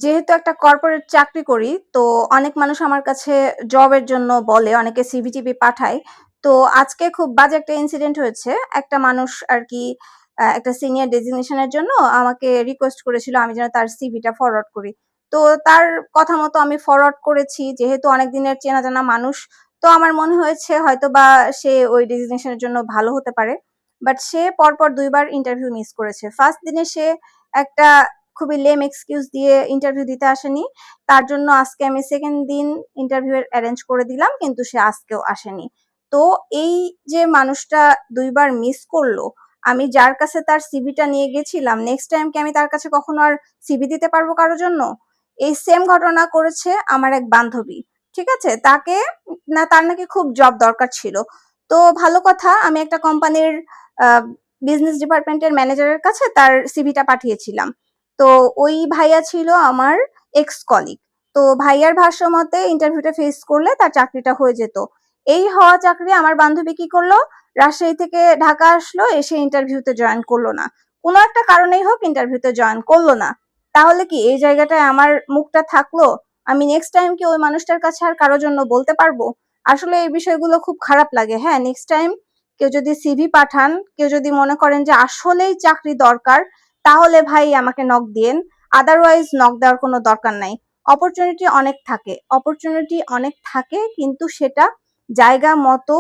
যেহেতু একটা কর্পোরেট চাকরি করি, তো অনেক মানুষ আমার কাছে জবের জন্য বলে, অনেকে সিভি-টিভি পাঠায়। তো আজকে খুব বাজে একটা ইনসিডেন্ট হয়েছে। একটা মানুষ আরকি একটা সিনিয়র ডেজিগনেশন এর জন্য আমাকে রিকোয়েস্ট করেছিল আমি যেন তার সিভিটা ফরওয়ার্ড করি। তো তার কথা মতো আমি ফরওয়ার্ড করেছি। যেহেতু অনেক দিনের চেনা জানা মানুষ, তো আমার মনে হয়েছে হয়তোবা সে ওই ডেজিগনেশন এর জন্য ভালো হতে পারে। বাট সে পরপর ২ বার ইন্টারভিউ মিস করেছে। ফার্স্ট দিনে সে একটা খুবই লেম এক্সকিউজ দিয়ে ইন্টারভিউ দিতে আসেনি। তার জন্য আজকে আমি সেকেন্ড দিন ইন্টারভিউ এর অ্যারেঞ্জ করে দিলাম, কিন্তু সে আজকেও আসেনি। তো এই যে মানুষটা ২ বার মিস করলো, আমি যার কাছে তার সিভিটা নিয়ে গেছিলাম, নেক্সট টাইম কি আমি তার কাছে কখনো আর সিভি দিতে পারবো কারো জন্য? এই সেম ঘটনা করেছে আমার এক বান্ধবী। ঠিক আছে? তার নাকি খুব জব দরকার ছিল। তো ভালো কথা, আমি একটা কোম্পানির আ বিজনেস ডিপার্টমেন্টের ম্যানেজারের কাছে তার সিভিটা পাঠিয়েছিলাম। তো ওই ভাইয়া ছিল আমার এক্স কলিগ। তো ভাইয়ার ভাষ্য মতে ইন্টারভিউটা ফেস করলে তার চাকরিটা হয়ে যেত। এই হওয়া চাকরি আমার বান্ধবী কি করলো? রাজশাহী থেকে ঢাকা আসলো, এসে ইন্টারভিউতে জয়েন করলো না। কোনো একটা কারণেই হোক ইন্টারভিউতে জয়েন করলো না। তাহলে কি এই জায়গাটায় আমার মুখটা থাকলো? আমি নেক্সট টাইম কি ওই মানুষটার কাছে আর কারো জন্য বলতে পারবো? আসলে এই বিষয়গুলো খুব খারাপ লাগে। হ্যাঁ, নেক্সট টাইম কেউ যদি সিভি পাঠান, কেউ যদি মনে করেন যে আসলেই চাকরি দরকার, তাহলে ভাই আমাকে নক দিয়েন। আদারওয়াইজ নক দেওয়ার কোনো দরকার নাই। অপরচুনিটি অনেক থাকে, কিন্তু সেটা জায়গা মতো,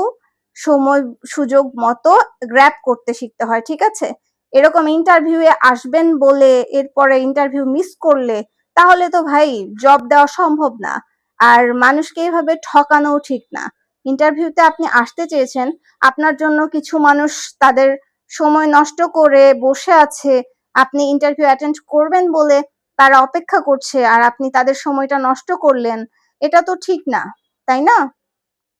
সময় সুযোগ মতো গ্র্যাব করতে শিখতে হয়। ঠিক আছে? এরকম ইন্টারভিউয়ে আসবেন বলে এরপরে ইন্টারভিউ মিস করলে তাহলে তো ভাই জব দেওয়া সম্ভব না। আর মানুষকে এভাবে ঠকানোও ঠিক না। ইন্টারভিউতে আপনি আসতে চেয়েছেন, আপনার জন্য কিছু মানুষ তাদের সময় নষ্ট করে বসে আছে। আপনি ইন্টারভিউ অ্যাটেন্ড করবেন বলে তারা অপেক্ষা করছে, আর আপনি তাদের সময়টা নষ্ট করলেন। এটা তো ঠিক না, তাই না?